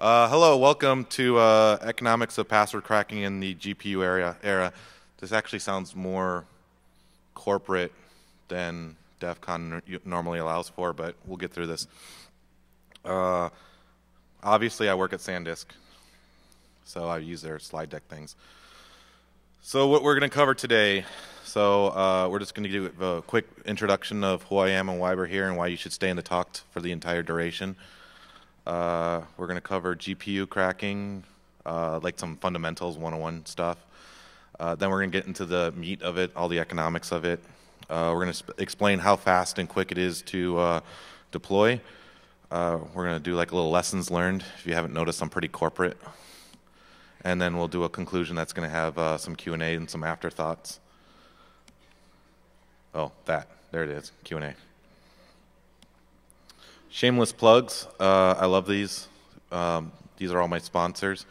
Hello, welcome to Economics of Password Cracking in the GPU era. This actually sounds more corporate than DEFCON normally allows for, but we'll get through this. Obviously, I work at SanDisk, so I use their slide deck things. So what we're going to cover today, we're just going to do a quick introduction of who I am and why we're here and why you should stay in the talk for the entire duration. We're going to cover GPU cracking, like some fundamentals, 101 stuff. Then we're going to get into the meat of it, all the economics of it. We're going to explain how fast and quick it is to deploy. We're going to do like a little lessons learned. If you haven't noticed, I'm pretty corporate. And then we'll do a conclusion that's going to have some Q&A and some afterthoughts. Oh, there it is, Q&A. Shameless plugs. I love these. These are all my sponsors.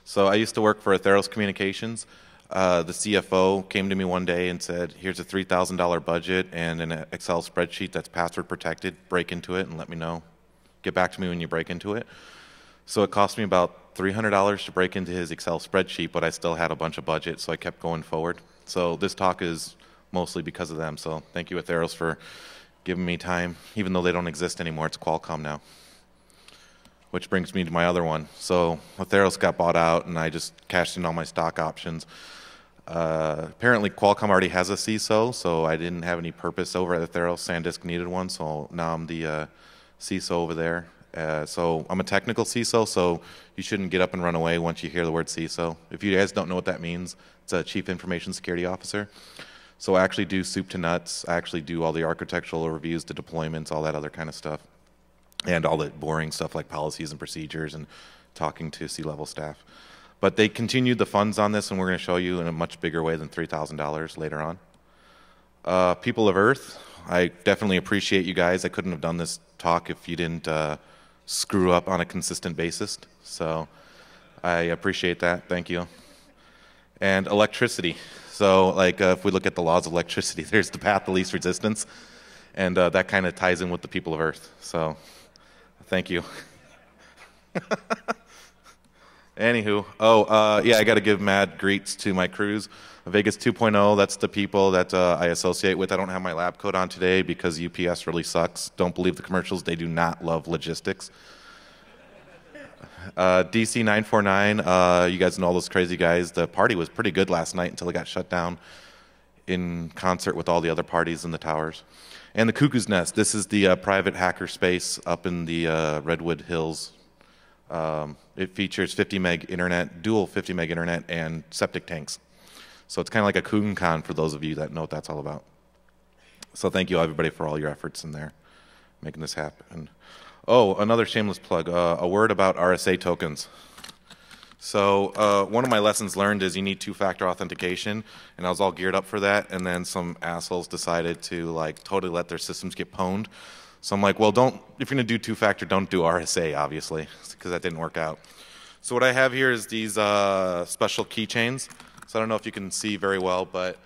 So I used to work for Atheros Communications. The CFO came to me one day and said, here's a $3,000 budget and an Excel spreadsheet that's password protected. Break into it and let me know. Get back to me when you break into it. So it cost me about $300 to break into his Excel spreadsheet, but I still had a bunch of budget, so I kept going forward. So this talk is mostly because of them. So thank you, Atheros, for giving me time, even though they don't exist anymore. It's Qualcomm now. Which brings me to my other one. So Atheros got bought out, and I just cashed in all my stock options. Apparently, Qualcomm already has a CISO, so I didn't have any purpose over at Atheros. SanDisk needed one, so now I'm the CISO over there. So I'm a technical CISO, so you shouldn't get up and run away once you hear the word CISO. If you guys don't know what that means, it's a Chief Information Security Officer. So I actually do soup to nuts. I actually do all the architectural reviews, the deployments, all that other kind of stuff, and all the boring stuff like policies and procedures and talking to C-level staff. But they continued the funds on this, and we're going to show you in a much bigger way than $3,000 later on. People of Earth, I definitely appreciate you guys. I couldn't have done this talk if you didn't screw up on a consistent basis. So I appreciate that. Thank you. And electricity. So like if we look at the laws of electricity, there's the path of least resistance. And that kind of ties in with the people of Earth. So thank you. Anywho, yeah, I got to give mad greets to my crews. Vegas 2.0, that's the people that I associate with. I don't have my lab coat on today because UPS really sucks. Don't believe the commercials. They do not love logistics. DC 949, you guys know all those crazy guys. The party was pretty good last night until it got shut down in concert with all the other parties in the towers. And the Cuckoo's Nest, this is the private hacker space up in the Redwood Hills. It features 50 meg internet, dual 50 meg internet, and septic tanks. So it's kind of like a KugenCon for those of you that know what that's all about. So thank you everybody for all your efforts in there, making this happen. Oh, another shameless plug, a word about RSA tokens. So one of my lessons learned is you need two-factor authentication, and I was all geared up for that, and then some assholes decided to like totally let their systems get pwned. So I'm like, well, if you're going to do two-factor, don't do RSA, obviously, because that didn't work out. So what I have here is these special keychains. So I don't know if you can see very well, but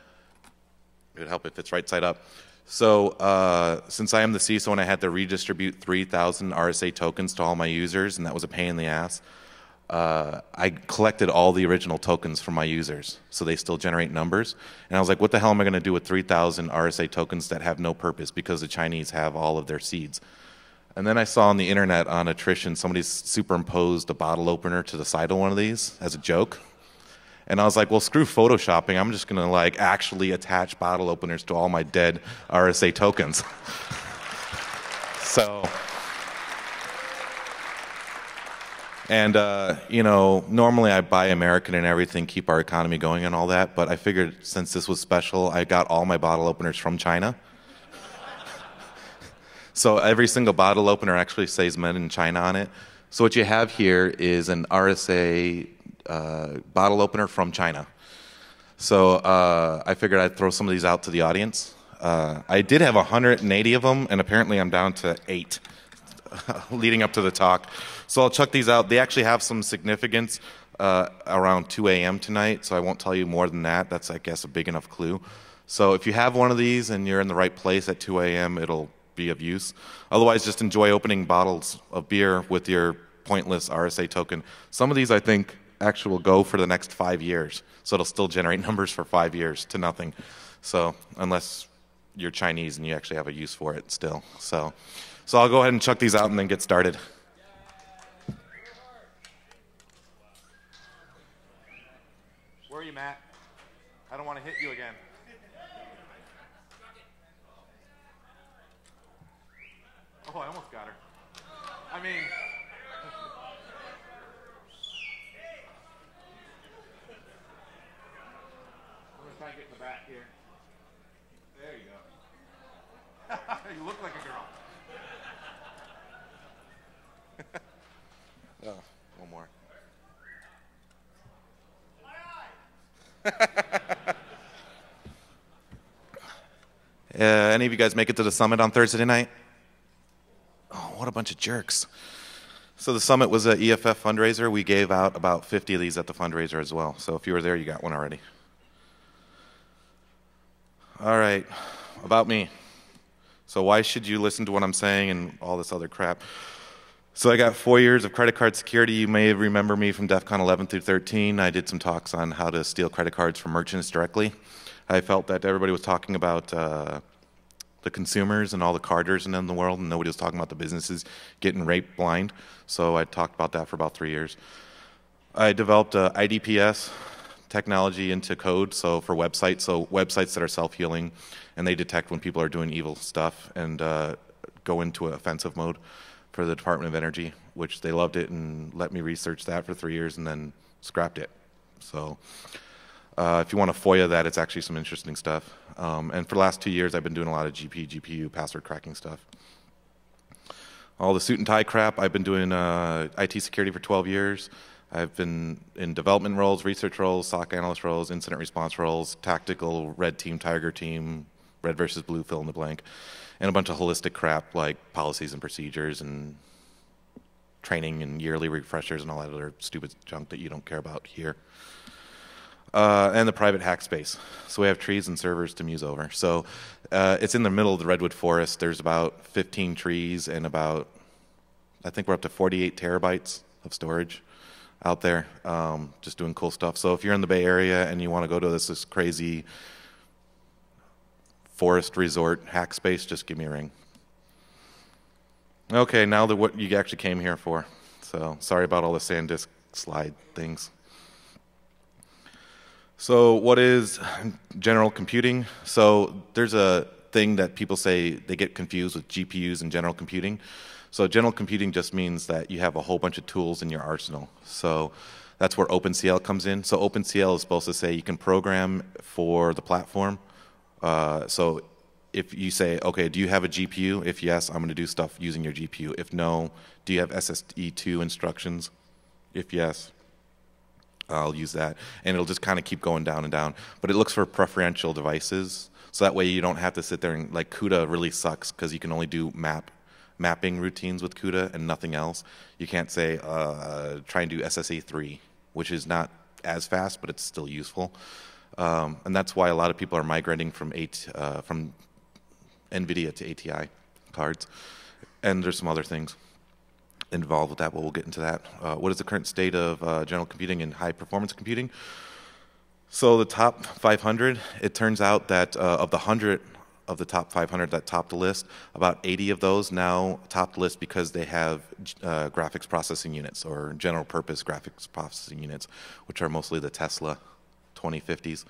it would help if it's right side up. So since I am the CISO and I had to redistribute 3,000 RSA tokens to all my users, and that was a pain in the ass, I collected all the original tokens from my users, so they still generate numbers. And I was like, what the hell am I going to do with 3,000 RSA tokens that have no purpose because the Chinese have all of their seeds? And then I saw on the internet on attrition, somebody's superimposed a bottle opener to the side of one of these as a joke. And I was like, well, screw photoshopping. I'm just going to like actually attach bottle openers to all my dead RSA tokens. So, and you know, normally I buy American and everything, keep our economy going and all that. But I figured since this was special, I got all my bottle openers from China. So every single bottle opener actually says made in China on it. So what you have here is an RSA bottle opener from China. So I figured I'd throw some of these out to the audience. I did have 180 of them, and apparently I'm down to 8 leading up to the talk. So I'll chuck these out. They actually have some significance around 2 a.m. tonight, so I won't tell you more than that. That's, I guess, a big enough clue. So if you have one of these and you're in the right place at 2 a.m., it'll be of use. Otherwise, just enjoy opening bottles of beer with your pointless RSA token. Some of these I think actually will go for the next 5 years. So it'll still generate numbers for 5 years to nothing. So unless you're Chinese and you actually have a use for it still. So I'll go ahead and chuck these out and then get started. Where are you, Matt? I don't want to hit you again. Oh, I almost got her. I mean... I'm going to try and get in the back here. There you go. You look like a girl. Oh, one more. Any of you guys make it to the summit on Thursday night? Oh, what a bunch of jerks. So the summit was an EFF fundraiser. We gave out about 50 of these at the fundraiser as well. So if you were there, you got one already. All right, about me. So why should you listen to what I'm saying and all this other crap? So I got 4 years of credit card security. You may remember me from DEFCON 11 through 13. I did some talks on how to steal credit cards from merchants directly. I felt that everybody was talking about the consumers and all the carders in the world, and nobody was talking about the businesses getting raped blind. So I talked about that for about 3 years. I developed IDPS technology into code, so for websites, that are self-healing, and they detect when people are doing evil stuff and go into offensive mode for the Department of Energy, which they loved it and let me research that for 3 years and then scrapped it. So if you want to FOIA that, it's actually some interesting stuff. And for the last 2 years, I've been doing a lot of GPU password cracking stuff. All the suit and tie crap, I've been doing IT security for 12 years. I've been in development roles, research roles, SOC analyst roles, incident response roles, tactical, red team, tiger team, red versus blue, fill in the blank, and a bunch of holistic crap like policies and procedures and training and yearly refreshers and all that other stupid junk that you don't care about here. And the private hack space. So we have trees and servers to muse over. So it's in the middle of the redwood forest. There's about 15 trees and about, I think we're up to 48 terabytes of storage out there, just doing cool stuff. So if you're in the Bay Area and you want to go to this crazy forest resort hack space, just give me a ring. Okay, now what you actually came here for. So sorry about all the SanDisk slide things. So what is general computing? So there's a thing that people say they get confused with GPUs and general computing. So general computing just means that you have a whole bunch of tools in your arsenal. So that's where OpenCL comes in. So OpenCL is supposed to say you can program for the platform. So if you say, okay, do you have a GPU? If yes, I'm going to do stuff using your GPU. If no, do you have SSE2 instructions? If yes, I'll use that. And it'll just kind of keep going down and down. But it looks for preferential devices. So that way you don't have to sit there and, like, CUDA really sucks because you can only do mapping routines with CUDA and nothing else. You can't say, try and do SSE3, which is not as fast, but it's still useful. And that's why a lot of people are migrating from NVIDIA to ATI cards. And there's some other things involved with that, but we'll get into that. What is the current state of general computing and high-performance computing? So the top 500, it turns out that of the 100 of the top 500 that top the list, about 80 of those now top the list because they have graphics processing units or general-purpose graphics processing units, which are mostly the Tesla 2050s.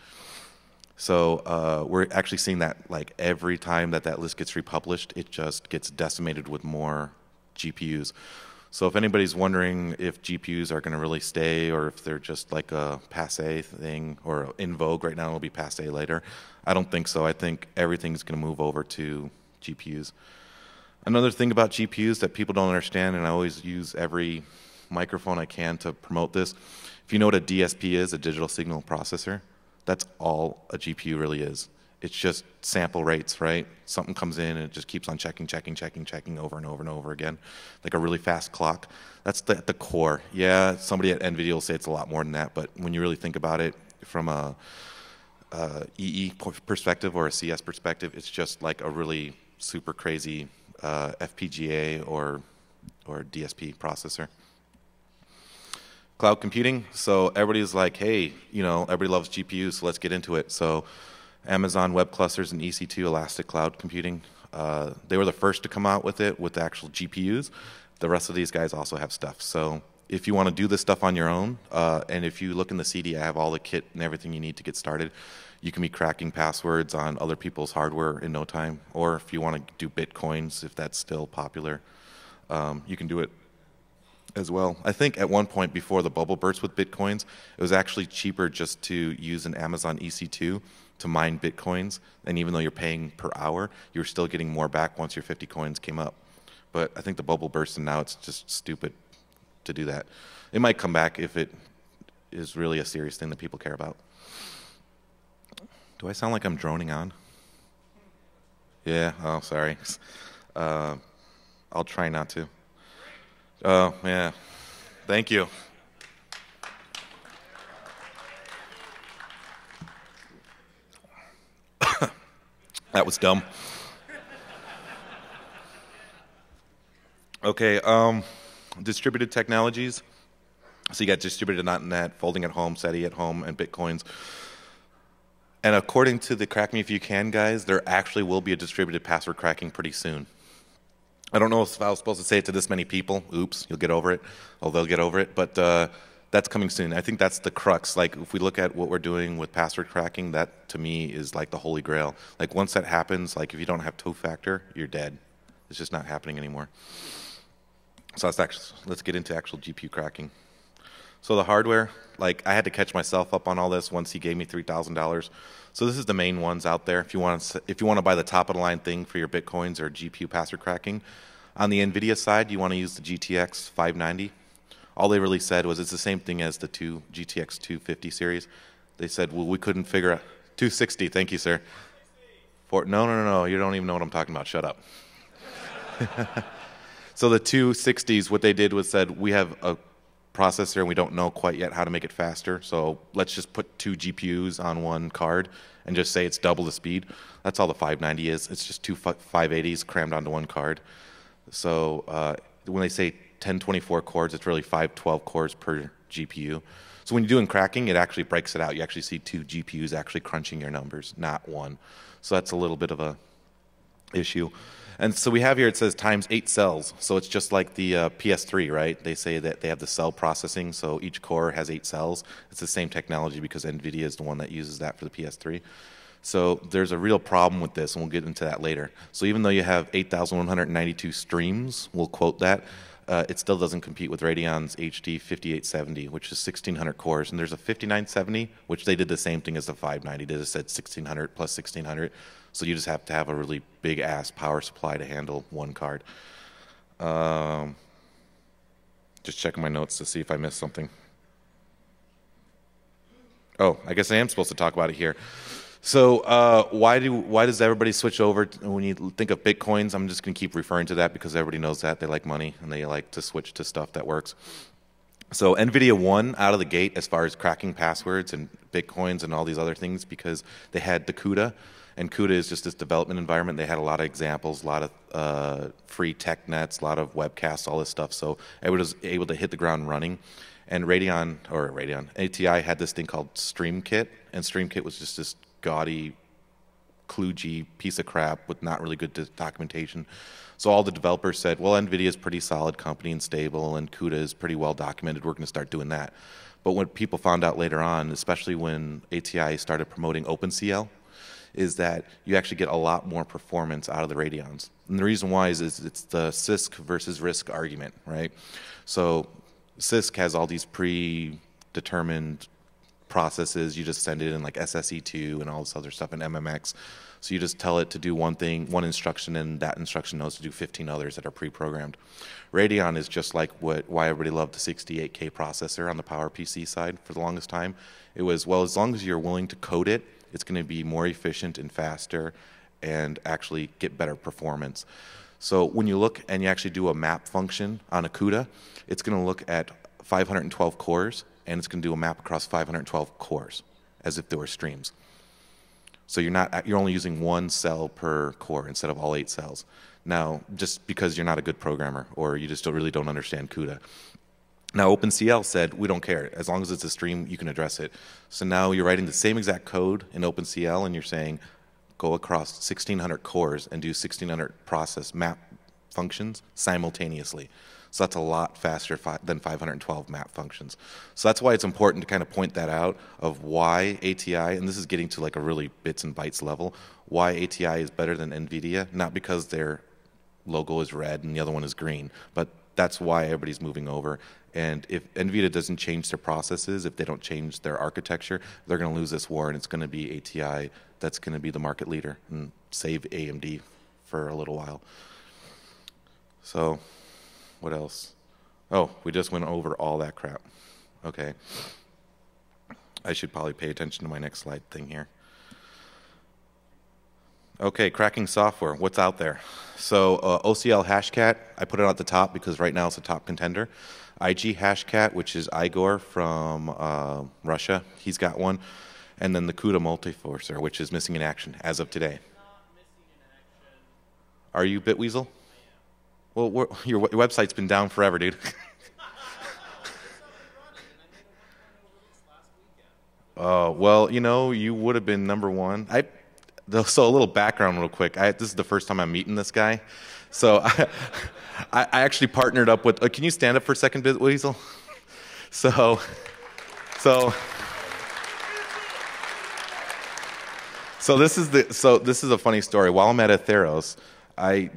So we're actually seeing that, like, every time that list gets republished, it just gets decimated with more GPUs. So if anybody's wondering if GPUs are going to really stay or if they're just like a passe thing or in vogue right now, it'll be passe later, I don't think so. I think everything's going to move over to GPUs. Another thing about GPUs that people don't understand, and I always use every microphone I can to promote this, if you know what a DSP is, a digital signal processor, that's all a GPU really is. It's just sample rates, right? Something comes in and it just keeps on checking over and over and over again, like a really fast clock. That's the core. Yeah, somebody at NVIDIA will say it's a lot more than that, but when you really think about it from a EE perspective or a CS perspective, it's just like a really super crazy FPGA or DSP processor. Cloud computing. So everybody's like, hey, everybody loves GPUs, so let's get into it. So Amazon Web Clusters and EC2 Elastic Cloud Computing, they were the first to come out with it with the actual GPUs. The rest of these guys also have stuff. So if you want to do this stuff on your own, and if you look in the CD, I have all the kit and everything you need to get started. You can be cracking passwords on other people's hardware in no time. Or if you want to do Bitcoins, if that's still popular, you can do it as well. I think at one point before the bubble burst with Bitcoins, it was actually cheaper just to use an Amazon EC2 to mine Bitcoins. And even though you're paying per hour, you're still getting more back once your 50 coins came up. But I think the bubble burst, and now it's just stupid to do that. It might come back if it is really a serious thing that people care about. Do I sound like I'm droning on? Yeah, oh, sorry. I'll try not to. Oh, yeah. Thank you. That was dumb. Okay, distributed technologies. So you got distributed.net, folding at home, SETI at home, and Bitcoins. And according to the Crack Me If You Can guys, there actually will be a distributed password cracking pretty soon. I don't know if I was supposed to say it to this many people. Oops, you'll get over it. Oh, they'll get over it. But that's coming soon. I think that's the crux. Like, if we look at what we're doing with password cracking, that, to me, is like the holy grail. Like, once that happens, like, if you don't have two-factor, you're dead. It's just not happening anymore. So let's get into actual GPU cracking. So the hardware, like, I had to catch myself up on all this once he gave me $3,000. So this is the main ones out there. If you want to buy the top of the line thing for your Bitcoins or GPU password cracking, on the NVIDIA side, you want to use the GTX 590. All they really said was it's the same thing as the GTX 250 series. They said, well, we couldn't figure out 260. Thank you, sir. No. You don't even know what I'm talking about. Shut up. So the 260s, what they did was said, we have a processor and we don't know quite yet how to make it faster, so let's just put 2 GPUs on one card and just say it's double the speed. That's all the 590 is. It's just 2 580s crammed onto one card. So when they say 1024 cores, it's really 512 cores per GPU. So when you're doing cracking, it actually breaks it out. You actually see 2 GPUs actually crunching your numbers, not one. So that's a little bit of a issue. And so we have here, it says times 8 cells. So it's just like the PS3, right? They say that they have the cell processing, so each core has 8 cells. It's the same technology because NVIDIA is the one that uses that for the PS3. So there's a real problem with this, and we'll get into that later. So even though you have 8,192 streams, we'll quote that, it still doesn't compete with Radeon's HD 5870, which is 1,600 cores. And there's a 5970, which they did the same thing as the 590. They just said 1,600 plus 1,600. So you just have to have a really big-ass power supply to handle one card. Just checking my notes to see if I missed something. Oh, I guess I am supposed to talk about it here. So why does everybody switch over when you think of Bitcoins? I'm just going to keep referring to that because everybody knows that. They like money, and they like to switch to stuff that works. So NVIDIA won out of the gate as far as cracking passwords and Bitcoins and all these other things because they had the CUDA. And CUDA is just this development environment. They had a lot of examples, a lot of free tech nets, a lot of webcasts, all this stuff. So everybody was able to hit the ground running. And ATI had this thing called StreamKit. And StreamKit was just this gaudy, kludgy piece of crap with not really good documentation. So all the developers said, well, NVIDIA is a pretty solid company and stable, and CUDA is pretty well documented. We're going to start doing that. But what people found out later on, especially when ATI started promoting OpenCL, is that you actually get a lot more performance out of the Radeons. And the reason why is it's the CISC versus RISC argument, right? So CISC has all these predetermined processes. You just send it in like SSE2 and all this other stuff in MMX. So you just tell it to do one thing, one instruction, and that instruction knows to do 15 others that are pre-programmed. Radeon is just like why everybody loved the 68K processor on the PowerPC side for the longest time. It was, well, as long as you're willing to code it, it's going to be more efficient and faster and actually get better performance. So when you look and you actually do a map function on a CUDA, it's going to look at 512 cores, and it's going to do a map across 512 cores as if there were streams. So you're only using 1 cell per core instead of all 8 cells. Now, just because you're not a good programmer or you just really don't understand CUDA. Now OpenCL said, we don't care. As long as it's a stream, you can address it. So now you're writing the same exact code in OpenCL and you're saying, go across 1,600 cores and do 1,600 process map functions simultaneously. So that's a lot faster than 512 map functions. So that's why it's important to kind of point that out of why ATI, and this is getting to like a really bits and bytes level, why ATI is better than NVIDIA, not because their logo is red and the other one is green, but that's why everybody's moving over. And if NVIDIA doesn't change their processes, if they don't change their architecture, they're going to lose this war, and it's going to be ATI that's going to be the market leader and save AMD for a little while. So, what else? Oh, we just went over all that crap. Okay. I should probably pay attention to my next slide thing here. Okay, cracking software. What's out there? So OCL Hashcat, I put it at the top because right now it's a top contender. IG Hashcat, which is Igor from Russia, he's got one. And then the CUDA Multiforcer, which is missing in action as of today. Not missing in action. Are you Bitweasel? Well, your website's been down forever, dude. Oh, well, you know, you would have been #1. So a little background real quick. This is the first time I'm meeting this guy. So I actually partnered up with, can you stand up for a second, Bitweasel? So this is a funny story. While I'm at Atheros, I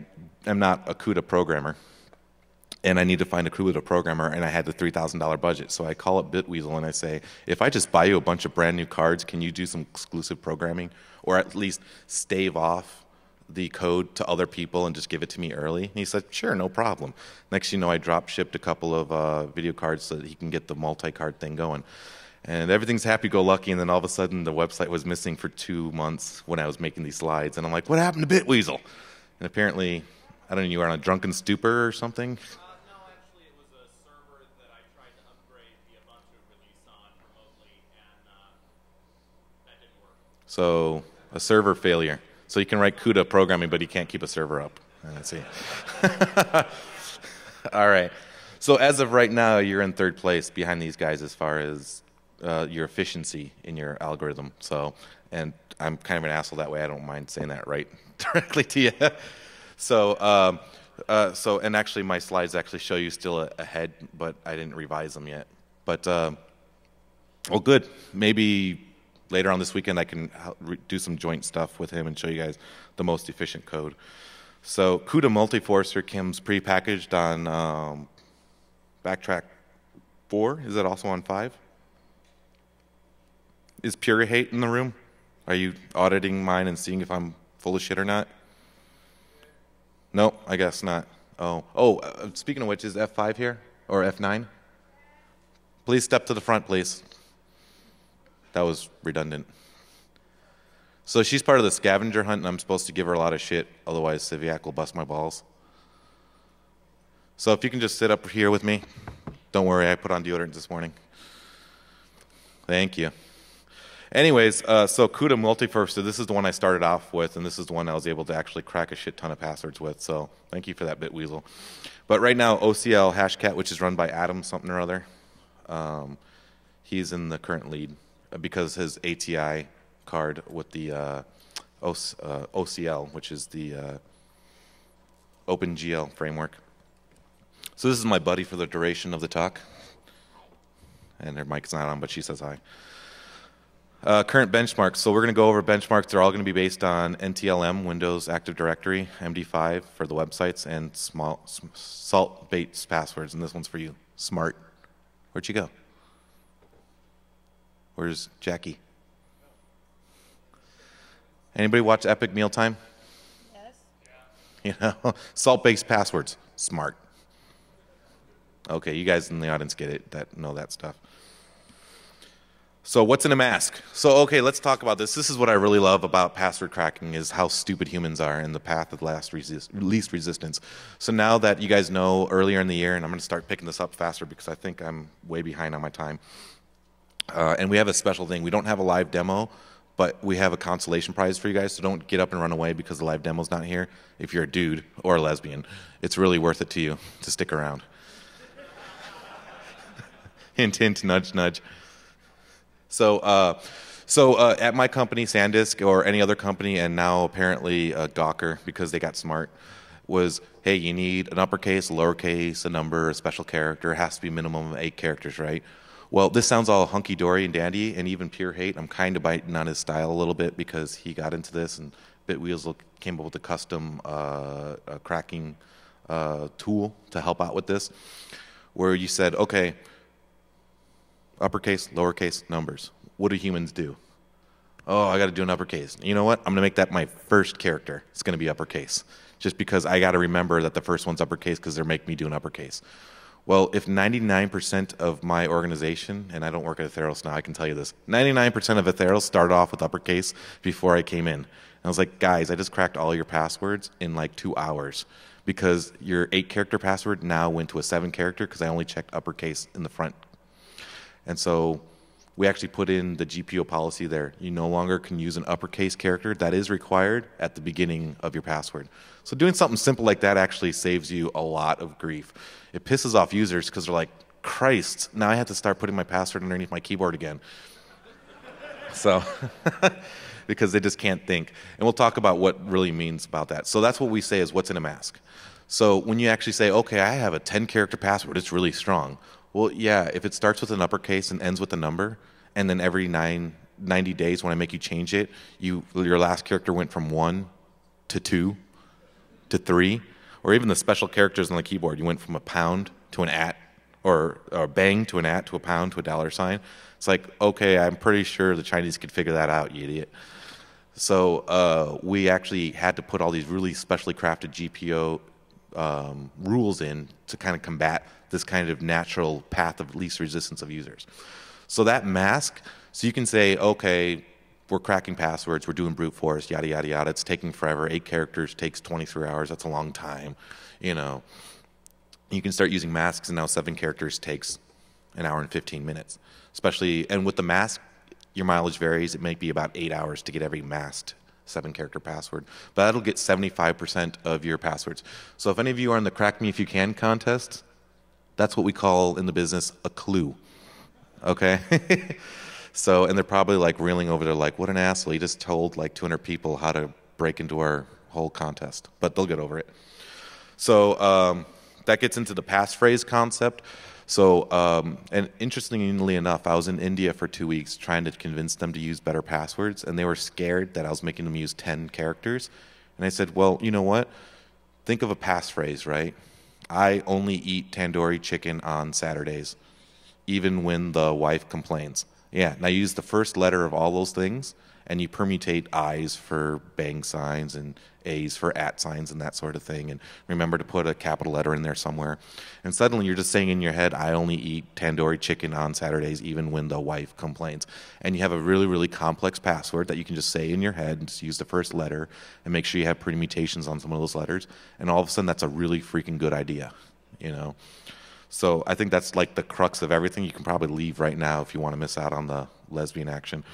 am not a CUDA programmer, and I need to find a CUDA programmer, and I had the $3,000 budget. So I call up Bitweasel and I say, if I just buy you a bunch of brand new cards, can you do some exclusive programming, or at least stave off the code to other people and just give it to me early? And he said, sure, no problem. Next you know, I drop shipped a couple of video cards so that he can get the multi-card thing going. And everything's happy-go-lucky, and then all of a sudden the website was missing for 2 months when I was making these slides. And I'm like, what happened to Bitweasel? And apparently, I don't know, you were on a drunken stupor or something? No, actually it was a server that I tried to upgrade the Ubuntu release on remotely, and that didn't work. So, a server failure. So you can write CUDA programming, but you can't keep a server up. Let's see. All right. So as of right now, you're in 3rd place behind these guys as far as your efficiency in your algorithm. So, and I'm kind of an asshole that way. I don't mind saying that right directly to you. So, and actually my slides actually show you still ahead, but I didn't revise them yet. But, well, good. Maybe later on this weekend I can do some joint stuff with him and show you guys the most efficient code. So CUDA Multiforcer comes pre-packaged on Backtrack 4. Is that also on 5? Is Pure Hate in the room? Are you auditing mine and seeing if I'm full of shit or not? No, I guess not. Speaking of which, is F5 here? Or F9? Please step to the front, please. That was redundant. So she's part of the scavenger hunt, and I'm supposed to give her a lot of shit, otherwise Civiac will bust my balls. So if you can just sit up here with me. Don't worry, I put on deodorant this morning. Thank you. Anyways, so CUDA Multiforcer, this is the one I started off with, and this is the one I was able to actually crack a shit ton of passwords with, so thank you for that, Bitweasel. But right now, OCL Hashcat, which is run by Adam something or other, he's in the current lead because his ATI card with the OCL, which is the OpenGL framework. So this is my buddy for the duration of the talk. And her mic's not on, but she says hi. Current benchmarks. So we're going to go over benchmarks. They're all going to be based on NTLM, Windows Active Directory, MD5 for the websites, and salt-based passwords. And this one's for you. Smart. Where'd you go? Where's Jackie? Anybody watch Epic Mealtime? Yes. You know, salt-based passwords. Smart. Okay, you guys in the audience get it, that know that stuff. So what's in a mask? So okay, let's talk about this. This is what I really love about password cracking, is how stupid humans are and the path of least resistance. So now that you guys know earlier in the year, and I'm going to start picking this up faster because I think I'm way behind on my time, and we have a special thing. We don't have a live demo, but we have a consolation prize for you guys, so don't get up and run away because the live demo's not here. If you're a dude or a lesbian, it's really worth it to you to stick around. Hint, hint, nudge, nudge. So, at my company, SanDisk, or any other company, and now apparently Gawker, because they got smart, was, hey, you need an uppercase, a lowercase, a number, a special character. It has to be minimum of 8 characters, right? Well, this sounds all hunky-dory and dandy, and even pure hate. I'm kind of biting on his style a little bit because he got into this, and Bitwheels came up with a custom cracking tool to help out with this, where you said, okay, uppercase, lowercase, numbers. What do humans do? Oh, I got to do an uppercase. You know what? I'm going to make that my first character. It's going to be uppercase. Just because I got to remember that the first one's uppercase because they're making me do an uppercase. Well, if 99% of my organization, and I don't work at Atheros now, I can tell you this, 99% of Atheros started off with uppercase before I came in. And I was like, guys, I just cracked all your passwords in like 2 hours because your 8-character password now went to a 7-character because I only checked uppercase in the front. And so we actually put in the GPO policy there. You no longer can use an uppercase character. That is required at the beginning of your password. So doing something simple like that actually saves you a lot of grief. It pisses off users because they're like, Christ, now I have to start putting my password underneath my keyboard again. So, because they just can't think. And we'll talk about what really means about that. So that's what we say is what's in a mask. So when you actually say, okay, I have a 10-character password, it's really strong. Well, yeah, if it starts with an uppercase and ends with a number, and then every 90 days when I make you change it, your last character went from 1 to 2 to 3, or even the special characters on the keyboard, you went from a pound to an at, or a bang to an at to a pound to a dollar sign. It's like, okay, I'm pretty sure the Chinese could figure that out, you idiot. So we actually had to put all these really specially crafted GPO rules in to kind of combat this kind of natural path of least resistance of users. So that mask, so you can say, okay, we're cracking passwords, we're doing brute force, yada, yada, yada. It's taking forever. 8 characters takes 23 hours. That's a long time. You know, you can start using masks, and now 7 characters takes an hour and 15 minutes. Especially, and with the mask, your mileage varies. It may be about 8 hours to get every masked 7-character password. But that'll get 75% of your passwords. So if any of you are in the Crack Me If You Can contest, that's what we call in the business a clue. Okay? So, and they're probably like reeling over there like, what an asshole. He just told like 200 people how to break into our whole contest. But they'll get over it. So that gets into the passphrase concept. So, and interestingly enough, I was in India for 2 weeks trying to convince them to use better passwords, and they were scared that I was making them use 10 characters. And I said, well, you know what? Think of a passphrase, right? I only eat tandoori chicken on Saturdays, even when the wife complains. Yeah, now you use the first letter of all those things, and you permutate I's for bang signs and A's for at signs and that sort of thing. And remember to put a capital letter in there somewhere. And suddenly you're just saying in your head, I only eat tandoori chicken on Saturdays, even when the wife complains. And you have a really, really complex password that you can just say in your head and just use the first letter and make sure you have permutations on some of those letters. And all of a sudden, that's a really freaking good idea, you know? So I think that's like the crux of everything. You can probably leave right now if you want to miss out on the lesbian action.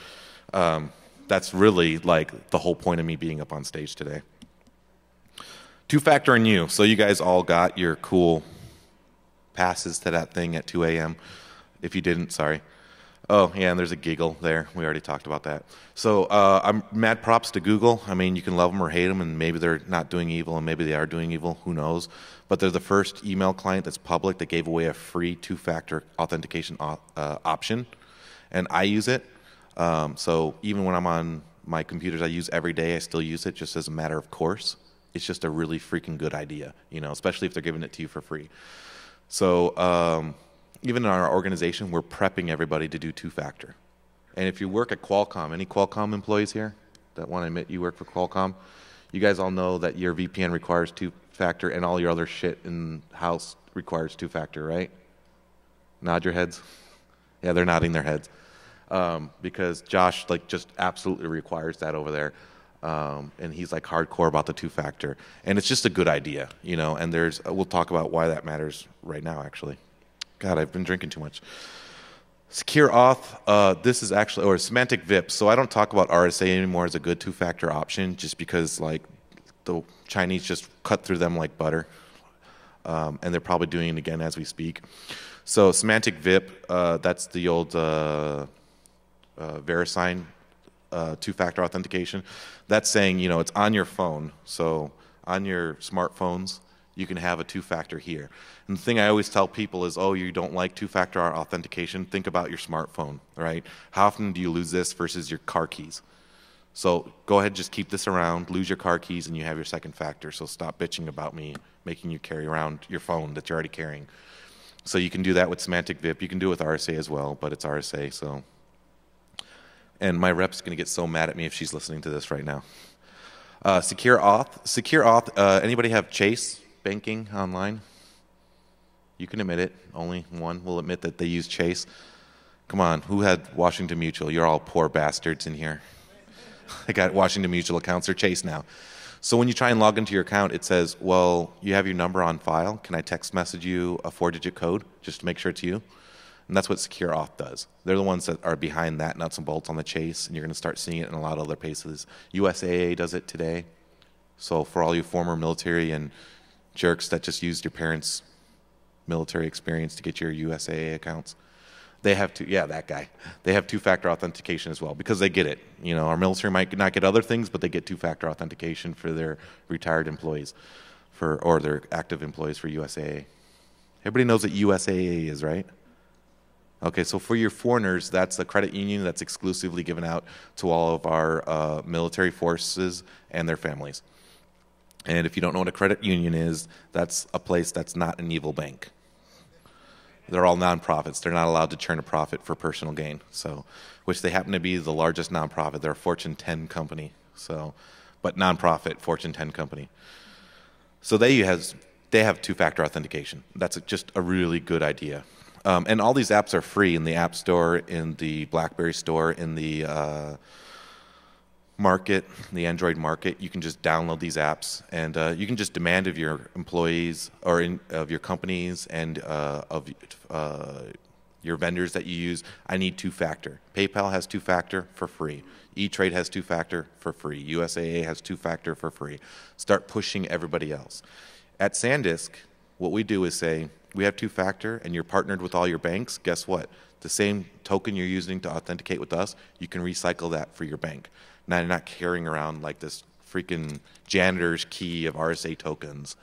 That's really like the whole point of me being up on stage today. 2-factor and you. So you guys all got your cool passes to that thing at 2 a.m. If you didn't, sorry. Oh, yeah, and there's a giggle there. We already talked about that. So I'm mad props to Google. I mean, you can love them or hate them, and maybe they're not doing evil, and maybe they are doing evil. Who knows? But they're the first email client that's public that gave away a free 2-factor authentication option, and I use it. So even when I'm on my computers I use every day, I still use it just as a matter of course. It's just a really freaking good idea, you know, especially if they're giving it to you for free. So even in our organization, we're prepping everybody to do 2-factor. And if you work at Qualcomm, any Qualcomm employees here that want to admit you work for Qualcomm, you guys all know that your VPN requires 2-factor and all your other shit in-house requires 2-factor, right? Nod your heads. Yeah, they're nodding their heads. Because Josh like just absolutely requires that over there. And he's like hardcore about the 2-factor. And it's just a good idea, you know, and we'll talk about why that matters right now, actually. God, I've been drinking too much. Secure auth, this is actually, or semantic VIP. So I don't talk about RSA anymore as a good 2-factor option just because like the Chinese just cut through them like butter. And they're probably doing it again as we speak. So semantic VIP, that's the old VeriSign two-factor authentication. That's saying, you know, it's on your phone. So on your smartphones, you can have a two-factor here. And the thing I always tell people is, oh, you don't like two-factor authentication? Think about your smartphone, right? How often do you lose this versus your car keys? So go ahead, just keep this around, lose your car keys, and you have your second factor. So stop bitching about me making you carry around your phone that you're already carrying. So you can do that with semantic VIP. You can do it with RSA as well, but it's RSA, so. And my rep's going to get so mad at me if she's listening to this right now. Secure Auth. Secure Auth, anybody have Chase banking online? You can admit it. Only one will admit that they use Chase. Come on, who had Washington Mutual? You're all poor bastards in here. I got Washington Mutual accounts or Chase now. So when you try and log into your account, it says, well, you have your number on file. Can I text message you a 4-digit code just to make sure it's you? And that's what Secure Auth does. They're the ones that are behind that nuts and bolts on the Chase, and you're going to start seeing it in a lot of other places. USAA does it today. So for all you former military and jerks that just used your parents' military experience to get your USAA accounts, they have that guy. They have two-factor authentication as well because they get it. You know, our military might not get other things, but they get two-factor authentication for their retired employees, or their active employees for USAA. Everybody knows what USAA is, right? Okay, so for your foreigners, that's a credit union that's exclusively given out to all of our military forces and their families. And if you don't know what a credit union is, that's a place that's not an evil bank. They're all nonprofits. They're not allowed to churn a profit for personal gain. So, which they happen to be the largest nonprofit. They're a Fortune 10 company. So, but nonprofit, Fortune 10 company. So they have two-factor authentication. That's just a really good idea. And all these apps are free in the App Store, in the BlackBerry Store, in the market, the Android market. You can just download these apps, and you can just demand of your employees or of your companies and of your vendors that you use, I need two-factor. PayPal has two-factor for free. E-Trade has two-factor for free. USAA has two-factor for free. Start pushing everybody else. At SanDisk, what we do is say, we have two-factor and you're partnered with all your banks. Guess what? The same token you're using to authenticate with us, you can recycle that for your bank. Now you're not carrying around like this freaking janitor's key of RSA tokens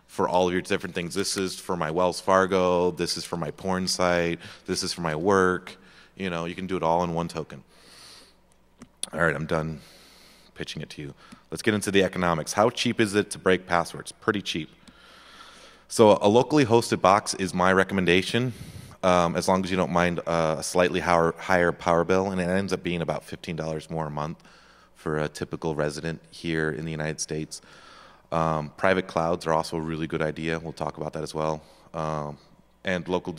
for all of your different things. This is for my Wells Fargo. This is for my porn site. This is for my work. You know, you can do it all in one token. All right, I'm done pitching it to you. Let's get into the economics. How cheap is it to break passwords? Pretty cheap. So a locally hosted box is my recommendation, as long as you don't mind a slightly higher power bill, and it ends up being about $15 more a month for a typical resident here in the United States. Private clouds are also a really good idea. We'll talk about that as well. And local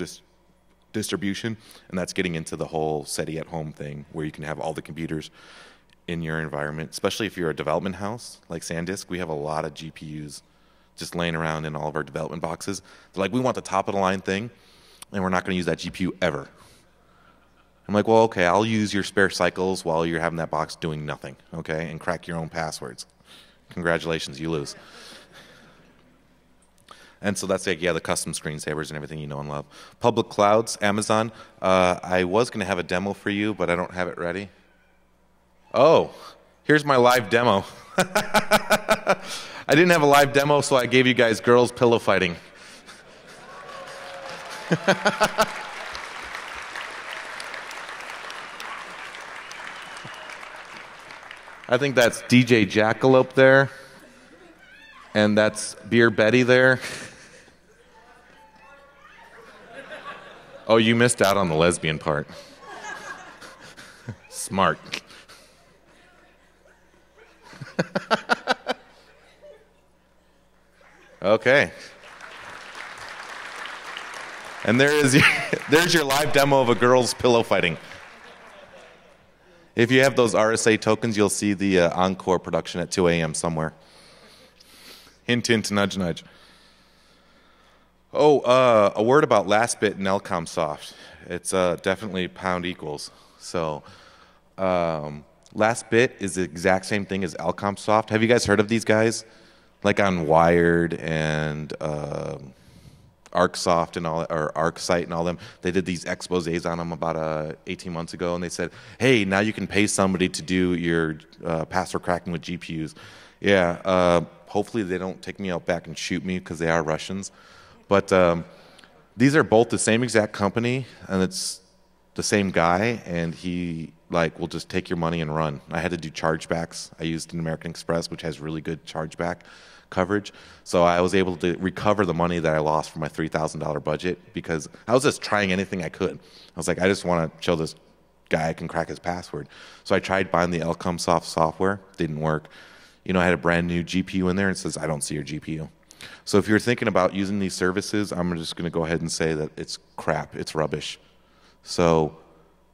distribution, and that's getting into the whole SETI at home thing, where you can have all the computers in your environment, especially if you're a development house like SanDisk. We have a lot of GPUs just laying around in all of our development boxes. They're like, we want the top of the line thing, and we're not going to use that GPU ever. I'm like, well, okay, I'll use your spare cycles while you're having that box doing nothing, okay, and crack your own passwords. Congratulations, you lose. And so that's like, yeah, the custom screensavers and everything you know and love. Public clouds, Amazon. I was going to have a demo for you, but I don't have it ready. Oh, here's my live demo. I didn't have a live demo, so I gave you guys girls pillow fighting. I think that's DJ Jackalope there, and that's Beer Betty there. Oh, you missed out on the lesbian part. Smart. Okay. And there's your live demo of a girl's pillow fighting. If you have those RSA tokens, you'll see the encore production at 2 a.m. somewhere. Hint, hint, nudge, nudge. Oh, a word about last bit and LCOMsoft. It's definitely pound equals. So last bit is the exact same thing as LCOMsoft. Have you guys heard of these guys? Like on Wired and ArcSoft and all, or ArcSight and all them. They did these exposés on them about 18 months ago, and they said, "Hey, now you can pay somebody to do your password cracking with GPUs." Yeah, hopefully they don't take me out back and shoot me because they are Russians. But these are both the same exact company, and it's the same guy, and he like will just take your money and run. I had to do chargebacks. I used an American Express, which has really good chargeback coverage. So I was able to recover the money that I lost from my $3,000 budget because I was just trying anything I could. I was like, I just want to show this guy I can crack his password. So I tried buying the Elcomsoft software. Didn't work. You know, I had a brand new GPU in there and it says, I don't see your GPU. So if you're thinking about using these services, I'm just going to go ahead and say that it's crap. It's rubbish. So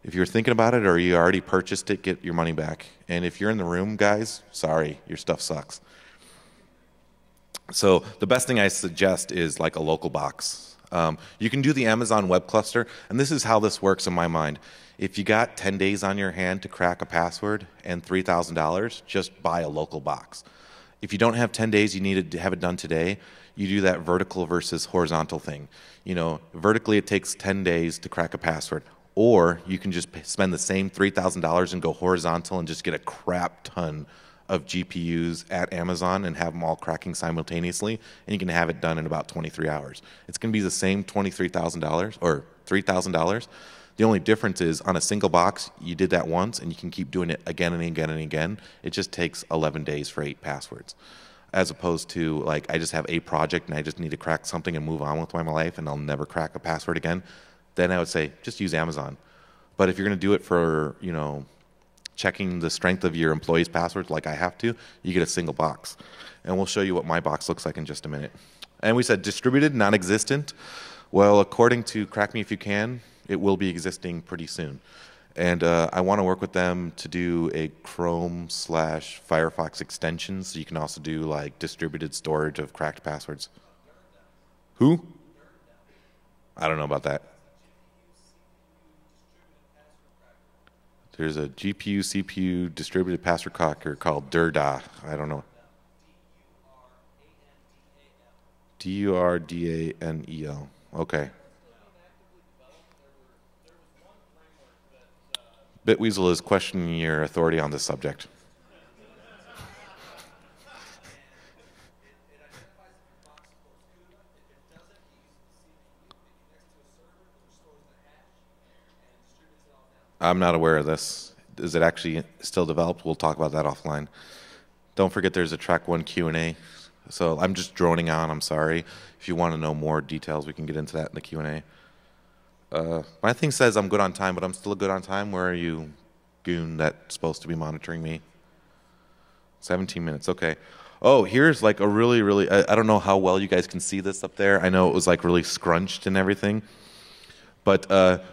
if you're thinking about it or you already purchased it, get your money back. And if you're in the room, guys, sorry, your stuff sucks. So the best thing I suggest is like a local box. You can do the Amazon web cluster, and this is how this works in my mind. If you got 10 days on your hand to crack a password and $3,000, just buy a local box. If you don't have 10 days, you need to have it done today, you do that vertical versus horizontal thing. You know, vertically it takes 10 days to crack a password, or you can just spend the same $3,000 and go horizontal and just get a crap ton of GPUs at Amazon and have them all cracking simultaneously, and you can have it done in about 23 hours. It's going to be the same $23,000 or $3,000. The only difference is on a single box, you did that once, and you can keep doing it again and again and again. It just takes 11 days for 8 passwords, as opposed to like I just have a project and I just need to crack something and move on with my life, and I'll never crack a password again. Then I would say just use Amazon. But if you're going to do it for, you know, checking the strength of your employees' passwords like I have to, you get a single box. And we'll show you what my box looks like in just a minute. And we said distributed, non-existent. Well, according to Crack Me If You Can, it will be existing pretty soon. And I want to work with them to do a Chrome/Firefox extension, so you can also do like distributed storage of cracked passwords. Who? I don't know about that. There's a GPU, CPU distributed password cracker called DURDA. I don't know. DURDANEL. Okay. Bitweasel is questioning your authority on this subject. I'm not aware of this. Is it actually still developed? We'll talk about that offline. Don't forget there's a track 1 Q&A. So I'm just droning on, I'm sorry. If you want to know more details, we can get into that in the Q&A. My thing says I'm good on time, but I'm still good on time. Where are you, goon, that's supposed to be monitoring me? 17 minutes, okay. Oh, here's like a really, I don't know how well you guys can see this up there. I know it was like really scrunched and everything. But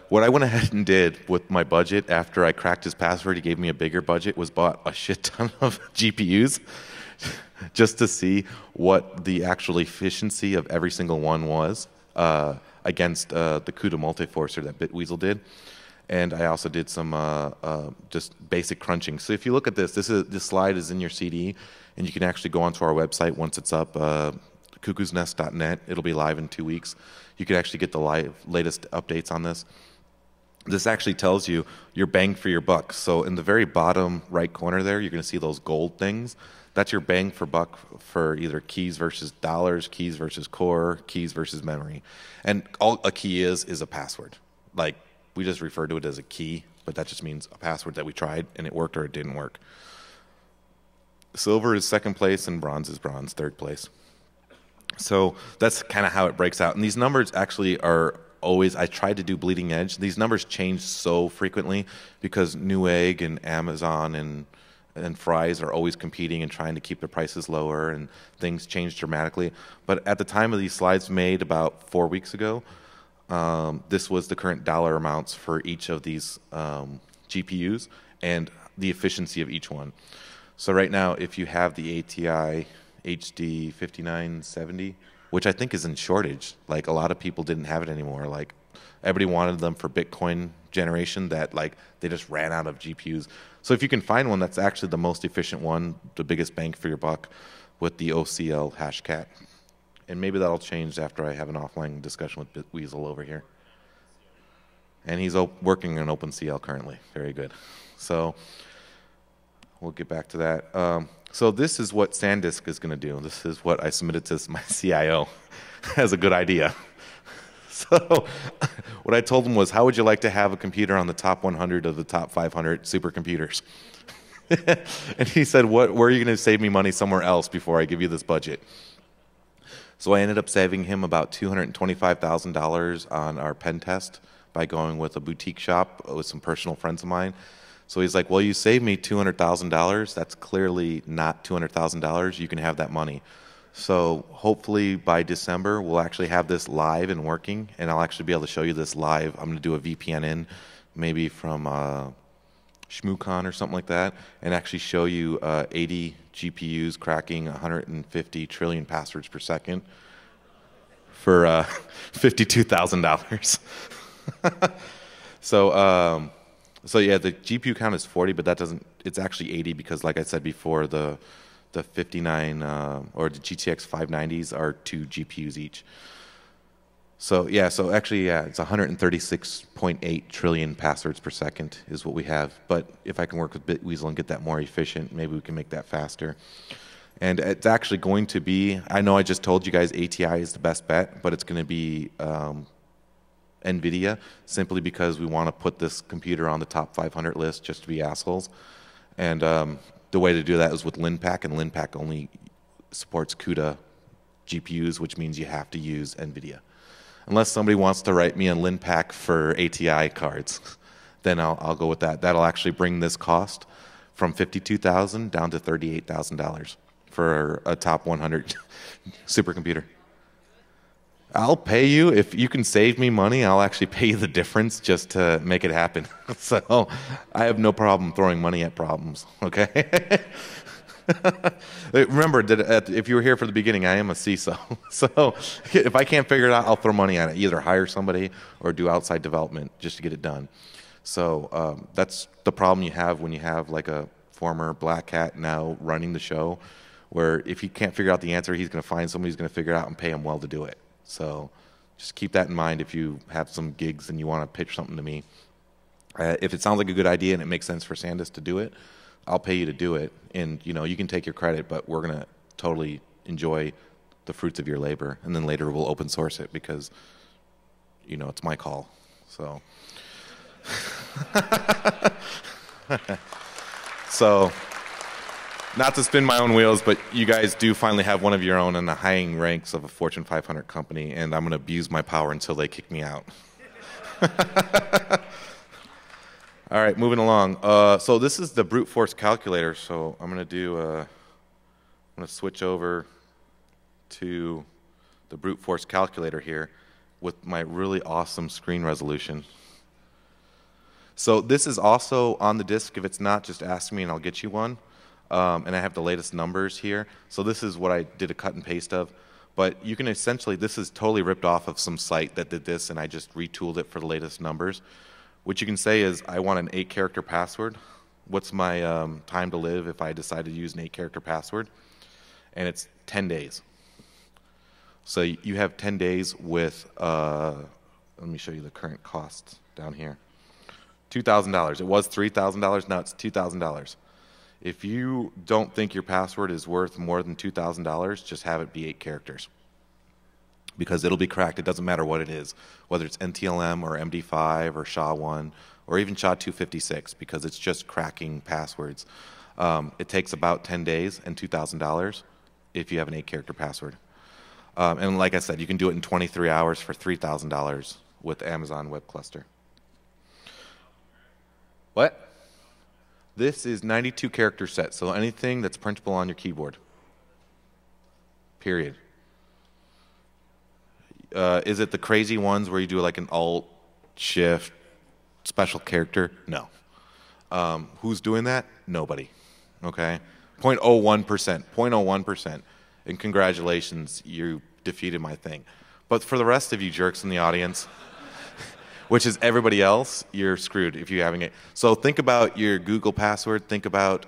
what I went ahead and did with my budget after I cracked his password, he gave me a bigger budget, was bought a shit ton of GPUs just to see what the actual efficiency of every single one was against the CUDA multiforcer that Bitweasel did. And I also did some just basic crunching. So if you look at this slide is in your CD, and you can actually go onto our website once it's up, cuckoosnest.net. It'll be live in 2 weeks. You can actually get the latest updates on this. This actually tells you your bang for your buck. So in the very bottom right corner there, you're going to see those gold things. That's your bang for buck for either keys versus dollars, keys versus core, keys versus memory. And all a key is a password. Like, we just refer to it as a key, but that just means a password that we tried and it worked or it didn't work. Silver is second place and bronze is bronze, third place. So that's kind of how it breaks out. And these numbers actually are always, I tried to do bleeding edge. These numbers change so frequently because Newegg and Amazon and Fry's are always competing and trying to keep their prices lower, and things change dramatically. But at the time of these slides made about 4 weeks ago, this was the current dollar amounts for each of these GPUs and the efficiency of each one. So right now, if you have the ATI HD 5970, which I think is in shortage, like a lot of people didn't have it anymore. Like everybody wanted them for Bitcoin generation that like they just ran out of GPUs. So if you can find one that's actually the most efficient one, the biggest bang for your buck with the OCL Hashcat, And maybe that'll change after I have an offline discussion with Weasel over here. And he's working on OpenCL currently. Very good. So we'll get back to that. So this is what SanDisk is going to do. This is what I submitted to my CIO as a good idea. So what I told him was, how would you like to have a computer on the top 100 of the top 500 supercomputers? And he said, where are you going to save me money somewhere else before I give you this budget? So I ended up saving him about $225,000 on our pen test by going with a boutique shop with some personal friends of mine. So he's like, well, you saved me $200,000. That's clearly not $200,000. You can have that money. So hopefully by December, we'll actually have this live and working, and I'll actually be able to show you this live. I'm going to do a VPN in, maybe from ShmooCon or something like that, and actually show you 80 GPUs cracking 150 trillion passwords per second for $52,000. So yeah, the GPU count is 40, but that doesn't. It's actually 80 because, like I said before, the 59 or the GTX 590s are 2 GPUs each. So yeah, so actually yeah, it's 136.8 trillion passwords per second is what we have. But if I can work with Bitweasel and get that more efficient, maybe we can make that faster. And it's actually going to be. I know I just told you guys ATI is the best bet, but it's going to be NVIDIA, simply because we want to put this computer on the top 500 list just to be assholes. And the way to do that is with LinPack, and LinPack only supports CUDA GPUs, which means you have to use NVIDIA. Unless somebody wants to write me a LinPack for ATI cards, then I'll go with that. That'll actually bring this cost from $52,000 down to $38,000 for a top 100 supercomputer. I'll pay you. If you can save me money, I'll actually pay you the difference just to make it happen. So I have no problem throwing money at problems, okay? Remember, that if you were here for the beginning, I am a CISO. So if I can't figure it out, I'll throw money at it. Either hire somebody or do outside development just to get it done. So that's the problem you have when you have like a former black hat now running the show, where if he can't figure out the answer, he's going to find somebody who's going to figure it out and pay him well to do it. So just keep that in mind if you have some gigs and you want to pitch something to me. If it sounds like a good idea and it makes sense for SanDisk to do it, I'll pay you to do it. And, you know, you can take your credit, but we're going to totally enjoy the fruits of your labor. And then later we'll open source it because, you know, it's my call. So, so not to spin my own wheels, but you guys do finally have one of your own in the high ranks of a Fortune 500 company, and I'm going to abuse my power until they kick me out. All right, moving along. So this is the brute force calculator. So I'm going to switch over to the brute force calculator here with my really awesome screen resolution. So this is also on the disk. If it's not, just ask me and I'll get you one. And I have the latest numbers here. So this is what I did a cut and paste of. But you can essentially, this is totally ripped off of some site that did this, and I just retooled it for the latest numbers. What you can say is, I want an 8-character password. What's my time to live if I decide to use an 8-character password? And it's 10 days. So you have 10 days with, let me show you the current costs down here. $2,000. It was $3,000, now it's $2,000. If you don't think your password is worth more than $2,000, just have it be 8 characters. Because it'll be cracked. It doesn't matter what it is, whether it's NTLM or MD5 or SHA-1 or even SHA-256, because it's just cracking passwords. It takes about 10 days and $2,000 if you have an 8-character password. And like I said, you can do it in 23 hours for $3,000 with Amazon Web Cluster. What? This is 92 character set, so anything that's printable on your keyboard. Period. Is it the crazy ones where you do like an Alt, Shift, special character? No. Who's doing that? Nobody. Okay? 0.01%. 0.01%. And congratulations, you defeated my thing. But for the rest of you jerks in the audience, which is everybody else, you're screwed if you're having it. So think about your Google password. Think about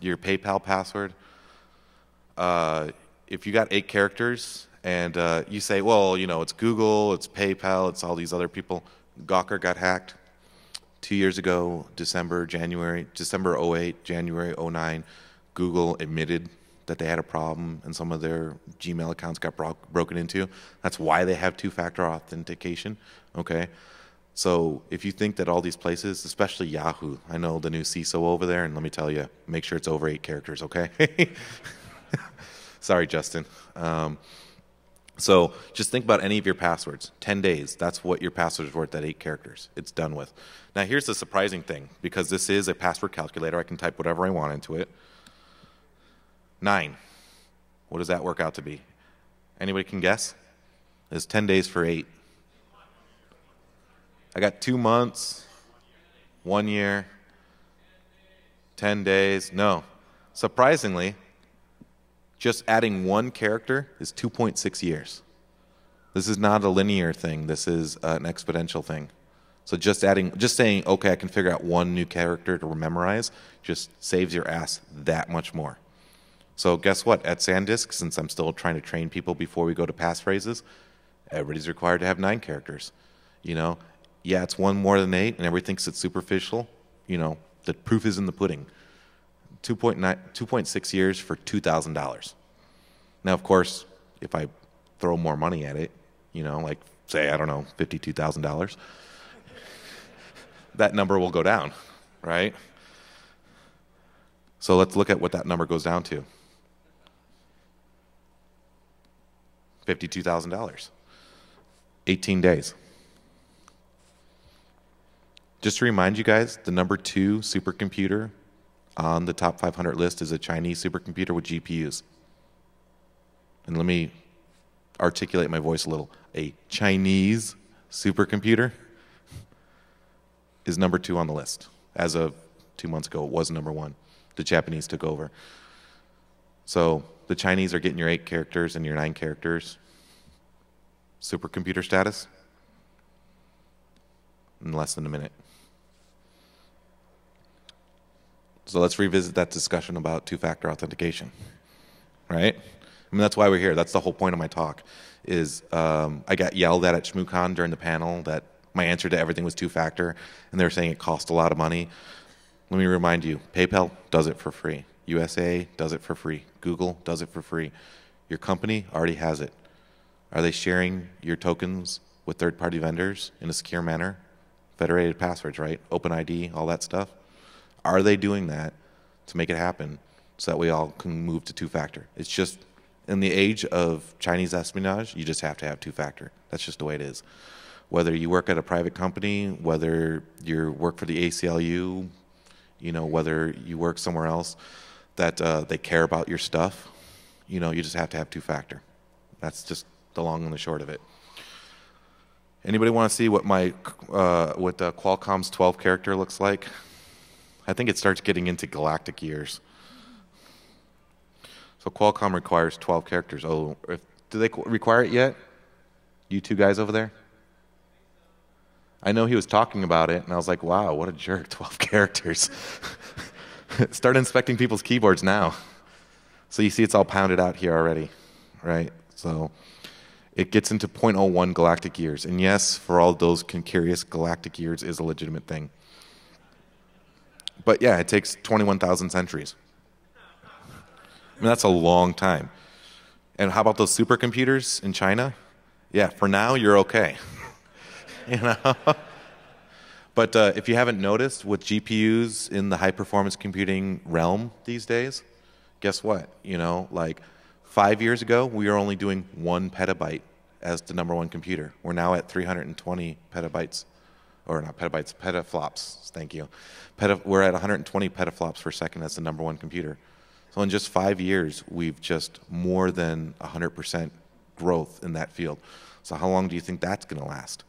your PayPal password. If you got 8 characters And you say, well, you know, it's Google, it's PayPal, it's all these other people. Gawker got hacked 2 years ago, December '08, January '09. Google admitted that they had a problem and some of their Gmail accounts got broken into. That's why they have two-factor authentication, okay? So if you think that all these places, especially Yahoo, I know the new CISO over there, and let me tell you, make sure it's over 8 characters, okay? Sorry, Justin. So just think about any of your passwords. 10 days, that's what your password is worth at 8 characters. It's done with. Now here's the surprising thing, because this is a password calculator. I can type whatever I want into it. 9. What does that work out to be? Anybody can guess? It's 10 days for 8. I got 2 months, 1 year, 10 days. No. Surprisingly, just adding 1 character is 2.6 years. This is not a linear thing. This is an exponential thing. So just saying, okay, I can figure out 1 new character to memorize just saves your ass that much more. So guess what? At SanDisk, since I'm still trying to train people before we go to passphrases, everybody's required to have 9 characters. You know, yeah, it's 1 more than 8, and everybody thinks it's superficial. You know, the proof is in the pudding. 2.6 years for $2,000. Now, of course, if I throw more money at it, you know, like say, I don't know, $52,000, that number will go down, right? So let's look at what that number goes down to. $52,000. 18 days. Just to remind you guys, the number 2 supercomputer on the top 500 list is a Chinese supercomputer with GPUs. And let me articulate my voice a little. A Chinese supercomputer is number 2 on the list. As of 2 months ago, it was number 1. The Japanese took over. So the Chinese are getting your 8 characters and your 9 characters supercomputer status in less than a minute. So let's revisit that discussion about two-factor authentication, right? I mean, that's why we're here. That's the whole point of my talk, is I got yelled at ShmooCon during the panel that my answer to everything was two-factor, and they were saying it cost a lot of money. Let me remind you, PayPal does it for free. USA does it for free. Google does it for free. Your company already has it. Are they sharing your tokens with third-party vendors in a secure manner? Federated passwords, right? OpenID, all that stuff. Are they doing that to make it happen so that we all can move to two-factor? It's just, in the age of Chinese espionage, you just have to have two-factor. That's just the way it is. Whether you work at a private company, whether you work for the ACLU, you know, whether you work somewhere else that they care about your stuff, you know, you just have to have two-factor. That's just the long and the short of it. Anybody want to see what my Qualcomm's 12 character looks like? I think it starts getting into galactic years. So Qualcomm requires 12 characters. Oh, do they require it yet? You two guys over there? I know he was talking about it, and I was like, wow, what a jerk, 12 characters. Start inspecting people's keyboards now. So you see it's all pounded out here already, right? So it gets into 0.01 galactic years. And yes, for all those curious, galactic years is a legitimate thing. But yeah, it takes 21,000 centuries. I mean, that's a long time. And how about those supercomputers in China? Yeah, for now, you're okay. You know? But if you haven't noticed, with GPUs in the high-performance computing realm these days, guess what? You know, like 5 years ago, we were only doing 1 petabyte as the number 1 computer. We're now at 320 petabytes, or not petabytes, petaflops. Thank you. We're at 120 petaflops per second as the number 1 computer. So in just 5 years, we've just more than 100% growth in that field. So how long do you think that's going to last?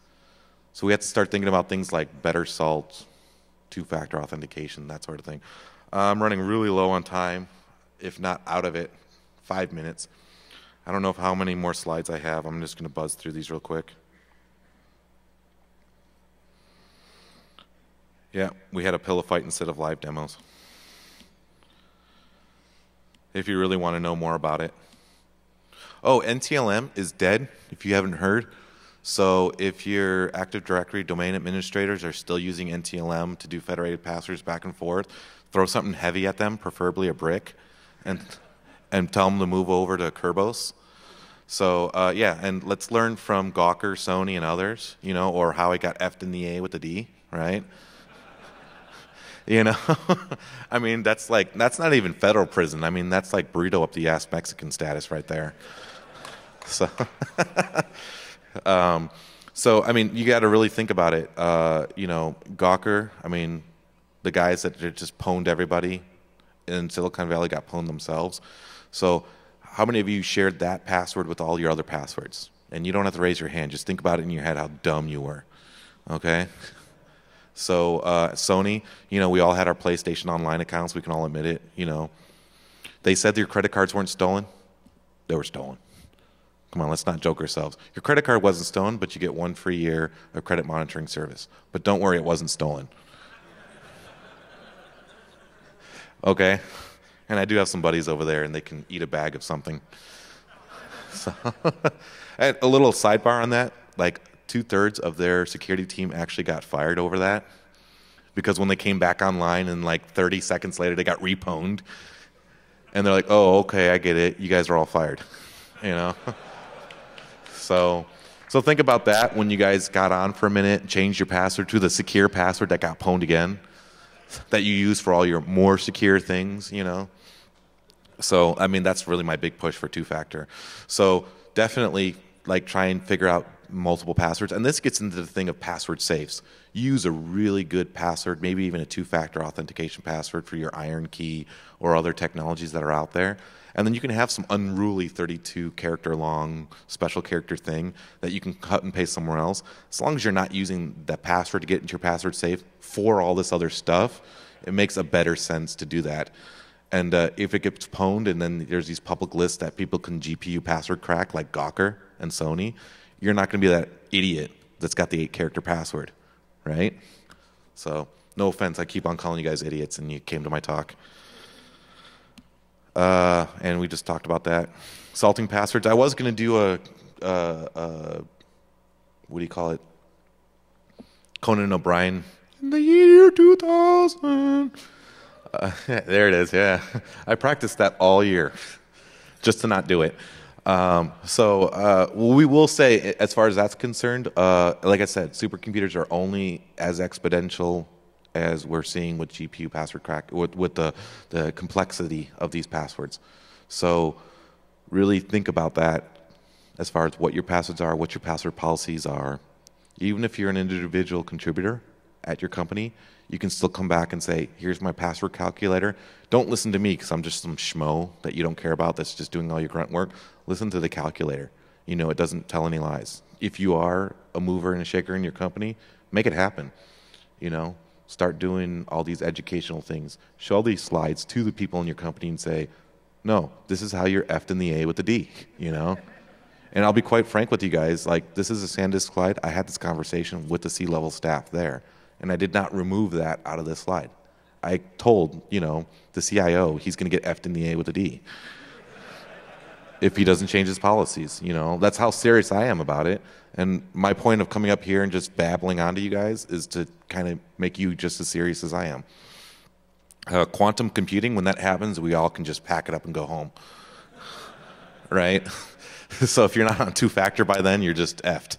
So we have to start thinking about things like better salt, two-factor authentication, that sort of thing. I'm running really low on time, if not out of it, 5 minutes. I don't know how many more slides I have. I'm just going to buzz through these real quick. Yeah, we had a pillow fight instead of live demos. If you really want to know more about it. Oh, NTLM is dead, if you haven't heard. So if your Active Directory domain administrators are still using NTLM to do federated passwords back and forth, throw something heavy at them, preferably a brick, and tell them to move over to Kerbos. So yeah, and let's learn from Gawker, Sony, and others, or how I got F'd in the A with the D, right? You know, I mean, that's not even federal prison. I mean, that's like burrito up the ass Mexican status right there. So, so I mean, you got to really think about it. Gawker, I mean, the guys that just pwned everybody in Silicon Valley got pwned themselves. So how many of you shared that password with all your other passwords? And you don't have to raise your hand. Just think about it in your head how dumb you were. Okay? So Sony, we all had our PlayStation Online accounts. We can all admit it. They said your credit cards weren't stolen. They were stolen. Come on, let's not joke ourselves. Your credit card wasn't stolen, but you get 1 free year of credit monitoring service. But don't worry, it wasn't stolen. Okay? And I do have some buddies over there, and they can eat a bag of something. So, and a little sidebar on that, like 2/3 of their security team actually got fired over that, because when they came back online and like 30 seconds later they got repwned, and they're like, oh, okay, I get it, you guys are all fired. So think about that when you guys got on for a minute, changed your password to the secure password that got pwned again, that you use for all your more secure things, So, I mean, that's really my big push for two-factor. So definitely, try and figure out multiple passwords. And this gets into the thing of password safes. Use a really good password, maybe even a two-factor authentication password for your iron key or other technologies that are out there. And then you can have some unruly 32-character long special character thing that you can cut and paste somewhere else. As long as you're not using that password to get into your password safe for all this other stuff, it makes a better sense to do that. And if it gets pwned and then there's these public lists that people can GPU password crack, like Gawker and Sony, you're not going to be that idiot that's got the 8-character password, right? So no offense, I keep on calling you guys idiots, and you came to my talk. And we just talked about that. Salting passwords. I was going to do what do you call it? Conan O'Brien. In the year 2000. There it is, yeah. I practiced that all year just to not do it. We will say, as far as that's concerned, like I said, supercomputers are only as exponential as we're seeing with GPU password crack, with the complexity of these passwords. So really think about that as far as what your passwords are, what your password policies are. Even if you're an individual contributor at your company, you can still come back and say, here's my password calculator. Don't listen to me because I'm just some schmo that you don't care about that's just doing all your grunt work. Listen to the calculator. It doesn't tell any lies. If you are a mover and a shaker in your company, make it happen. Start doing all these educational things. Show these slides to the people in your company and say, no, this is how you're F'd in the A with the D, And I'll be quite frank with you guys, this is a SanDisk slide. I had this conversation with the C-level staff there, and I did not remove that out of this slide. I told, the CIO he's going to get F'd in the A with a D if he doesn't change his policies. That's how serious I am about it. And my point of coming up here and just babbling onto you guys is to kind of make you just as serious as I am. Quantum computing, when that happens, we all can just pack it up and go home, right? So if you're not on two-factor by then, you're just effed.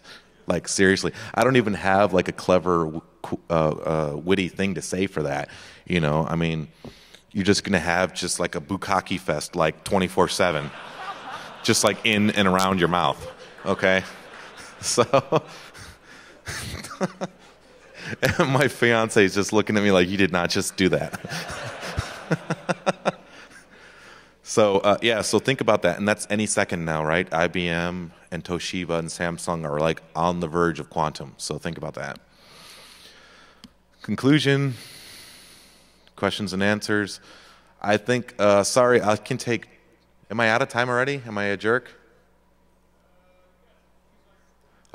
Seriously, I don't even have a clever, witty thing to say for that. I mean, you're just gonna have just a bukkake fest 24/7, just in and around your mouth. Okay, so and my fiance is just looking at me like, you did not just do that. So yeah, so think about that, and that's any second now, right? IBM and Toshiba and Samsung are on the verge of quantum, so think about that. Conclusion, questions and answers. I think, sorry, I can take, am I out of time already? Am I a jerk?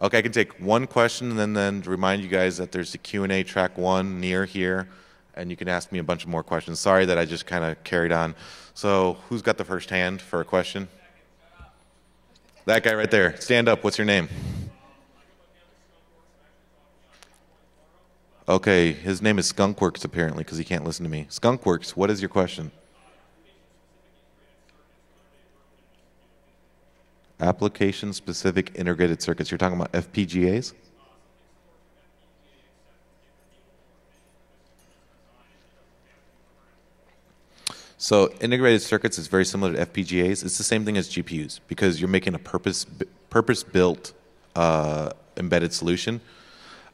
Okay, I can take one question and then remind you guys that there's the Q&A track 1 near here, and you can ask me a bunch of more questions. Sorry that I just kind of carried on. So who's got the first hand for a question? That guy right there. Stand up. What's your name? Okay, his name is Skunkworks apparently because he can't listen to me. Skunkworks, what is your question? Application-specific integrated circuits. You're talking about FPGAs? So integrated circuits is very similar to FPGAs. It's the same thing as GPUs because you're making a purpose-built embedded solution.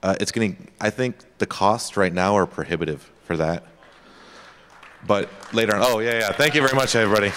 I think the costs right now are prohibitive for that. But later on, oh yeah. Thank you very much, everybody.